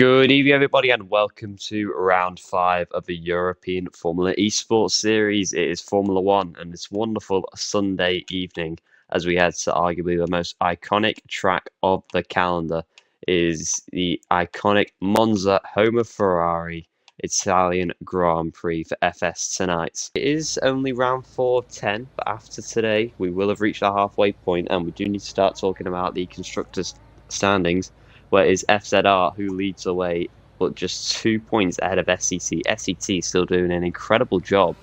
Good evening, everybody, and welcome to round 5 of the European Formula Esports series. It is Formula One, and it's wonderful Sunday evening as we head to arguably the most iconic track of the calendar. Is the iconic Monza, home of Ferrari, Italian Grand Prix for FS tonight. It is only round 4 of 10, but after today, we will have reached our halfway point, and we do need to start talking about the constructors' standings, where it is FZR who leads the way, but just 2 points ahead of SEC. SET still doing an incredible job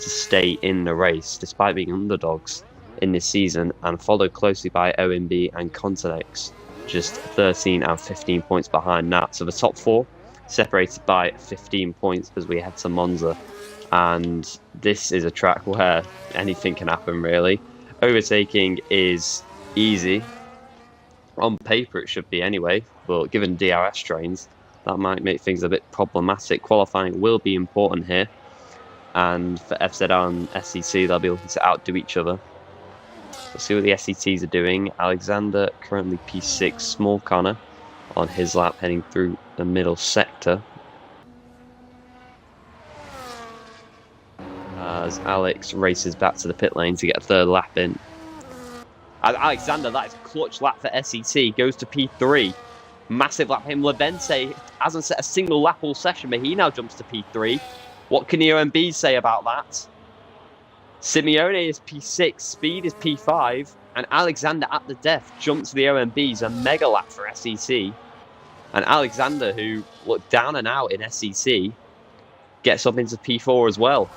to stay in the race, despite being underdogs in this season, and followed closely by OMB and Continex, just 13 and 15 points behind that. So the top 4 separated by 15 points as we head to Monza. And this is a track where anything can happen, really. Overtaking is easy. On paper, it should be anyway, but given DRS trains, that might make things a bit problematic. Qualifying will be important here, and for FZR and SEC, they'll be looking to outdo each other. Let's see what the SETs are doing. Alexander currently P6, small Connor on his lap, heading through the middle sector. As Alex races back to the pit lane to get a third lap in. Alexander, that is a clutch lap for SET, goes to P3. Massive lap for him. Levente hasn't set a single lap all session, but he now jumps to P3. What can the OMB say about that? Simeone is P6, Speed is P5, and Alexander at the death jumps to the OMBs, a mega lap for SEC. And Alexander, who looked down and out in SEC, gets up into P4 as well.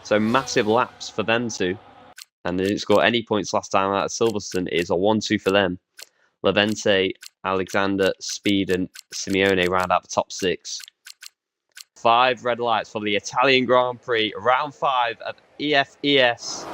So massive laps for them two. And they didn't score any points last time out at Silverstone. It is a 1-2 for them. Levente, Alexander, Speed, and Simeone round out the top 6. 5 red lights for the Italian Grand Prix, round 5 of EFES.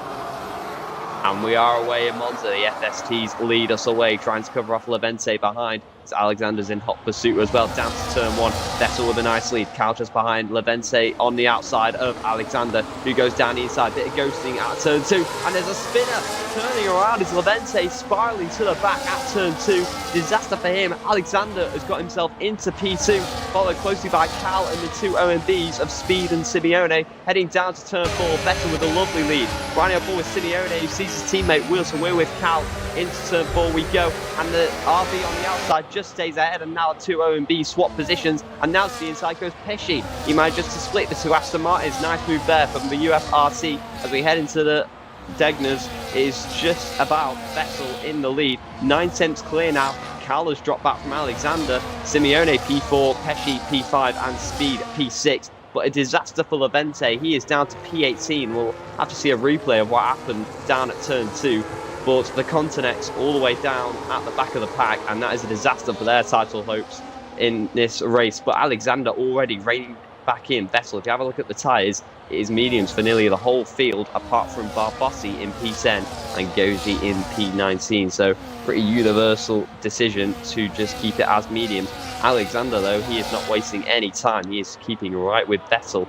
And we are away in Monza. The FSTs lead us away, trying to cover off Levente behind. Alexander's in hot pursuit as well, down to turn 1. Vettel with a nice lead. Cal just behind. Levente on the outside of Alexander, who goes down the inside. Bit of ghosting at turn 2, and there's a spinner turning around. Is Levente spiraling to the back at turn 2. Disaster for him. Alexander has got himself into P2, followed closely by Cal and the 2 OMBs of Speed and Simeone. Heading down to turn 4. Vettel with a lovely lead. Running up with Simeone, who sees his teammate wheel to wheel with Cal. Into turn 4 we go, and the RB on the outside just stays ahead, and now 2 OMB swap positions, and now to the inside goes Pesci. He manages to split the 2 Aston Martins. Nice move there from the UFRC as we head into the Degners. It is just about Vettel in the lead. 9 tenths clear now. Cal has dropped back from Alexander. Simeone P4, Pesci P5, and Speed P6. But a disaster for Levente. He is down to P18. We'll have to see a replay of what happened down at turn 2. But the Continex all the way down at the back of the pack, and that is a disaster for their title hopes in this race. But Alexander already reining back in. Vettel, if you have a look at the tyres, it is mediums for nearly the whole field, apart from Barbossi in P10 and Goji in P19. So pretty universal decision to just keep it as mediums. Alexander, though, he is not wasting any time. He is keeping right with Vettel.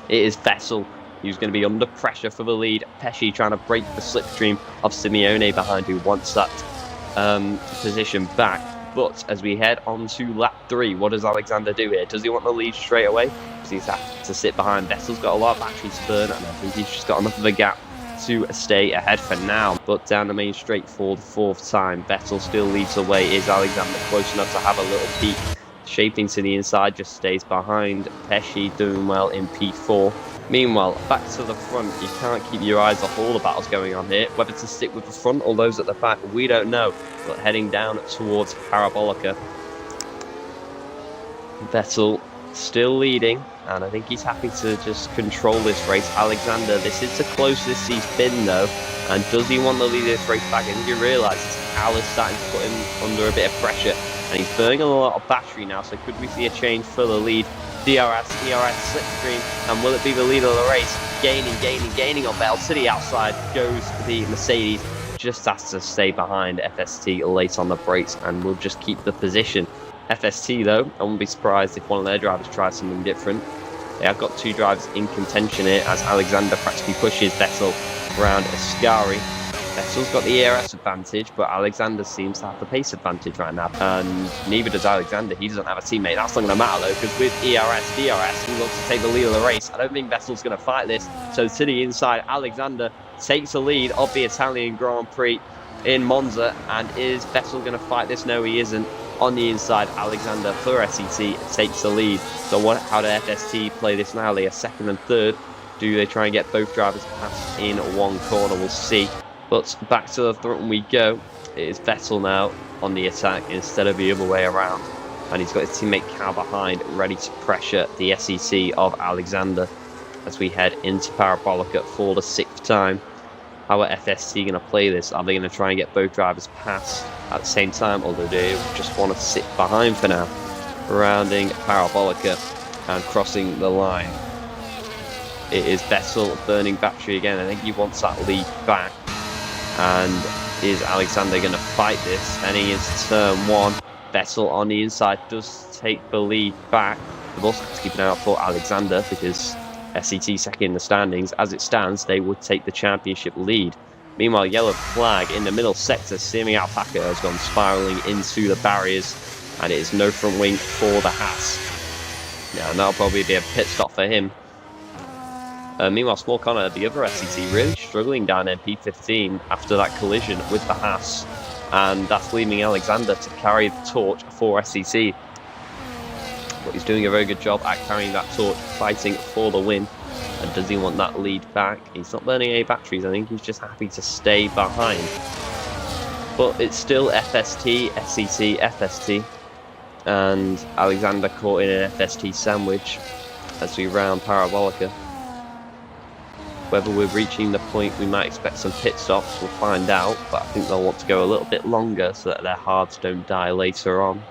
It is Vettel who's going to be under pressure for the lead. Pesci trying to break the slipstream of Simeone behind, who wants that position back. But as we head on to lap 3, what does Alexander do here? Does he want the lead straight away? Because he's had to sit behind. Vettel's got a lot of battery to burn, and I think he's just got enough of a gap to stay ahead for now. But down the main straight for the 4th time, Vettel still leads away. Is Alexander close enough to have a little peek? Shaping to the inside, just stays behind. Pesci doing well in P4. Meanwhile, back to the front, you can't keep your eyes off all the battles going on here. Whether to stick with the front or those at the back, we don't know. But heading down towards Parabolica, Vettel still leading, and I think he's happy to just control this race. Alexander, this is the closest he's been though, and does he want to lead this race back? I think he realises Cal is starting to put him under a bit of pressure, and he's burning a lot of battery now, so could we see a change for the lead? DRS, slipstream, and will it be the lead of the race? Gaining on Vettel to the outside, goes the Mercedes, just has to stay behind FST late on the brakes, and will just keep the position. FST though, I wouldn't be surprised if one of their drivers tries something different. They have got 2 drivers in contention here, as Alexander practically pushes Vettel around Ascari. Vettel's got the ERS advantage, but Alexander seems to have the pace advantage right now. And neither does Alexander. He doesn't have a teammate. That's not going to matter, though, because with ERS, DRS, he wants to take the lead of the race. I don't think Vettel's going to fight this. So to the inside, Alexander takes the lead of the Italian Grand Prix in Monza. And is Vettel going to fight this? No, he isn't. On the inside, Alexander for SET takes the lead. So how do FST play this now? They are second and third. Do they try and get both drivers past in one corner? We'll see. But back to the front we go. It is Vettel now on the attack instead of the other way around. And he's got his teammate Cal behind, ready to pressure the SEC of Alexander as we head into Parabolica for the 6th time. How are FST going to play this? Are they going to try and get both drivers past at the same time, or do they just want to sit behind for now? Rounding Parabolica and crossing the line. It is Vettel burning battery again. I think he wants that lead back. And is Alexander going to fight this? Heading into turn 1. Vettel on the inside does take the lead back. We've also got to keep an eye out for Alexander because SET second in the standings. As it stands, they would take the championship lead. Meanwhile, yellow flag in the middle sector. Simi Alpaca has gone spiralling into the barriers. And it is no front wing for the Haas. Yeah, and that'll probably be a pit stop for him. Meanwhile, Small Connor, the other SET, really struggling down in P15 after that collision with the Haas. And that's leaving Alexander to carry the torch for SET. But he's doing a very good job at carrying that torch, fighting for the win. And does he want that lead back? He's not burning any batteries. I think he's just happy to stay behind. But it's still FST, SET, FST. And Alexander caught in an FST sandwich as we round Parabolica. Whether we're reaching the point we might expect some pit stops, we'll find out, but I think they'll want to go a little bit longer so that their hards don't die later on.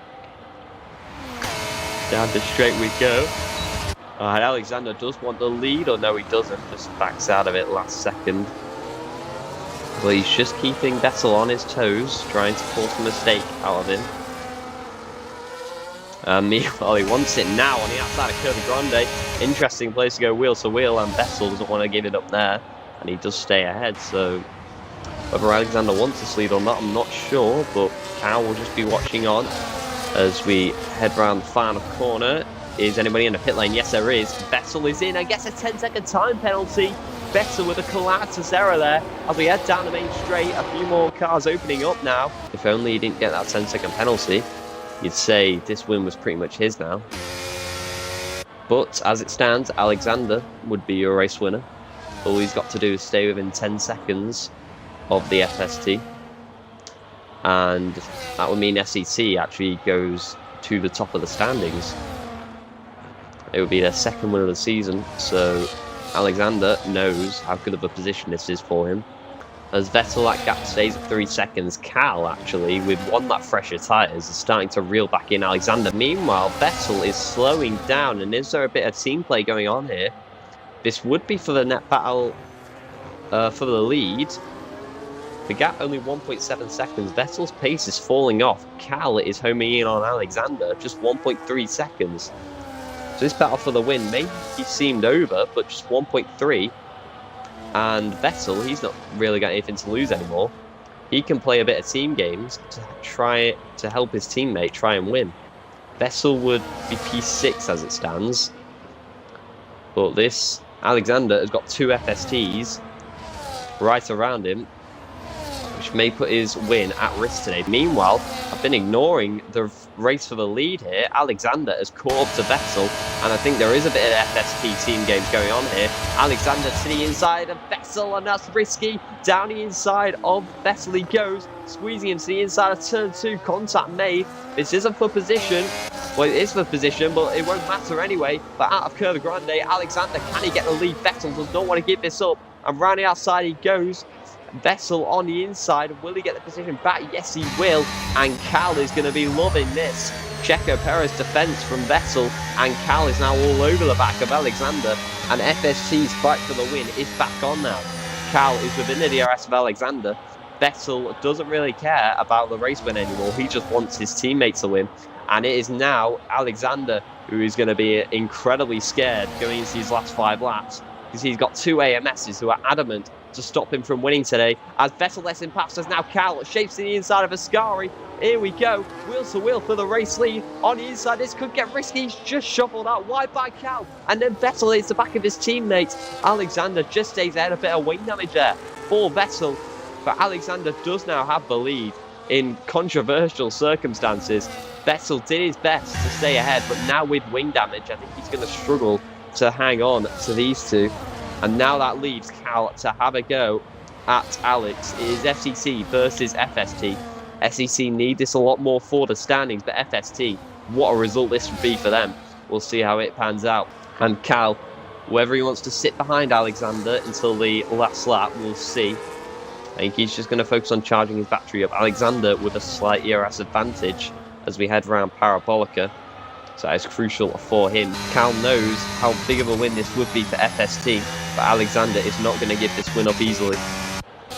Down the straight we go. And Alexander does want the lead, or no he doesn't, just backs out of it last second. Well, he's just keeping Vettel on his toes, trying to force a mistake out of him. Meanwhile, he wants it now on the outside of Curva Grande. Interesting place to go wheel to wheel, and Vettel doesn't want to give it up there. And he does stay ahead, so whether Alexander wants this lead or not, I'm not sure. But Cal will just be watching on as we head round the final corner. Is anybody in the pit lane? Yes, there is. Vettel is in and gets a 10-second time penalty. Vettel with a calamitous error there as we head down the main straight. A few more cars opening up now. If only he didn't get that 10-second penalty, you'd say this win was pretty much his now. But as it stands, Alexander would be your race winner. All he's got to do is stay within 10 seconds of the FST. And that would mean SET actually goes to the top of the standings. It would be their second win of the season. So Alexander knows how good of a position this is for him. As Vettel, that gap stays at 3 seconds. Cal, actually, with one lap fresher tyres, is starting to reel back in Alexander. Meanwhile, Vettel is slowing down, and is there a bit of team play going on here? This would be for the net battle for the lead. The gap only 1.7 seconds. Vettel's pace is falling off. Cal is homing in on Alexander, just 1.3 seconds. So this battle for the win maybe seemed over, but just 1.3. And Vettel, he's not really got anything to lose anymore. He can play a bit of team games to try to help his teammate try and win. Vettel would be P6 as it stands. But this Alexander has got 2 FSTs right around him, which may put his win at risk today. Meanwhile, I've been ignoring the race for the lead here. Alexander has caught up to Vettel, and I think there is a bit of FST team games going on here. Alexander to the inside of Vettel, and that's risky. Down the inside of Vettel he goes, squeezing him to the inside of turn 2. Contact made. This isn't for position. Well, it is for position, but it won't matter anyway. But out of Curva Grande, Alexander, can he get the lead? Vettel does not want to give this up, and round the outside he goes. Vettel on the inside. Will he get the position back? Yes, he will. And Cal is going to be loving this. Checo Perez defense from Vettel. And Cal is now all over the back of Alexander. And FST's fight for the win is back on now. Cal is within the DRS of Alexander. Vettel doesn't really care about the race win anymore. He just wants his teammate to win. And it is now Alexander who is going to be incredibly scared going into these last 5 laps, because he's got two AMSs who are adamant to stop him from winning today. As Vettel lets him pass, as now Cal shapes to the inside of Ascari. Here we go, wheel to wheel for the race lead. On the inside, this could get risky. He's just shuffled out wide by Cal. And then Vettel hits the back of his teammate. Alexander just stays ahead, a bit of wing damage there for Vettel. But Alexander does now have the lead in controversial circumstances. Vettel did his best to stay ahead, but now with wing damage, I think he's going to struggle to hang on to these two. And now that leaves Cal to have a go at Alex. It is FCT versus FST. SEC need this a lot more for the standings, but FST, what a result this would be for them. We'll see how it pans out. And Cal, whether he wants to sit behind Alexander until the last lap, we'll see. I think he's just going to focus on charging his battery up. Alexander with a slight ERS advantage as we head around Parabolica. So it's crucial for him. Cal knows how big of a win this would be for FST, but Alexander is not going to give this win up easily.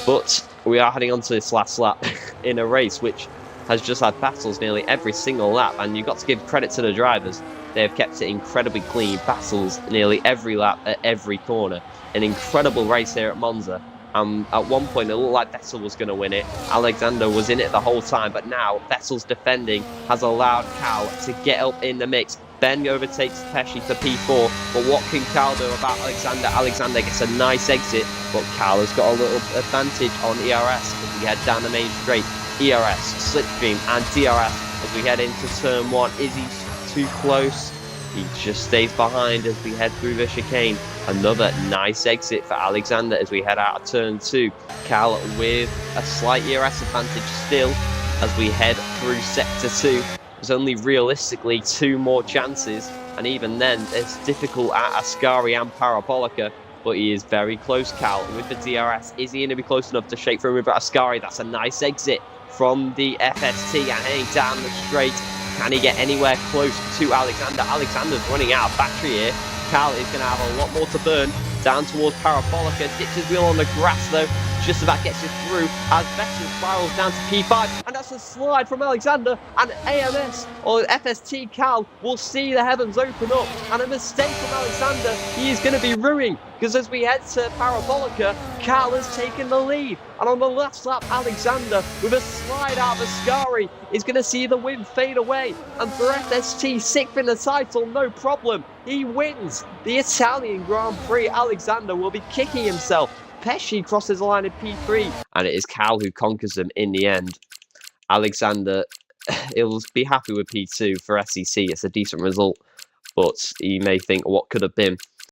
But we are heading on to this last lap in a race which has just had battles nearly every single lap, and you've got to give credit to the drivers. They have kept it incredibly clean, battles nearly every lap at every corner. An incredible race here at Monza. At one point, it looked like Vettel was going to win it. Alexander was in it the whole time, but now Vettel's defending has allowed Cal to get up in the mix. Ben overtakes Pesci for P4, but what can Cal do about Alexander? Alexander gets a nice exit, but Cal has got a little advantage on ERS as we head down the main straight. ERS, slipstream, and DRS as we head into turn 1. Is he too close? He just stays behind as we head through the chicane. Another nice exit for Alexander as we head out of turn 2. Cal with a slight ERS advantage still as we head through sector 2. There's only realistically 2 more chances, and even then it's difficult at Ascari and Parabolica, but he is very close, Cal, with the DRS. Is he going to be close enough to shake through with Ascari? That's a nice exit from the FST and heading down the straight. Can he get anywhere close to Alexander? Alexander's running out of battery here. Cal is going to have a lot more to burn down towards Parabolica. Ditches wheel on the grass though, just about gets it through as Vettel spirals down to P5, and that's a slide from Alexander, and AMS or FST Cal will see the heavens open up, and a mistake from Alexander, he is going to be ruining, because as we head to Parabolica, Cal has taken the lead, and on the last lap, Alexander with a slide out of Ascari is going to see the win fade away, and for FST, 6th in the title, no problem. He wins the Italian Grand Prix. Alexander will be kicking himself. Pesci crosses the line in P3, and it is Cal who conquers him in the end. Alexander, he'll be happy with P2 for SEC. It's a decent result, but he may think what could have been.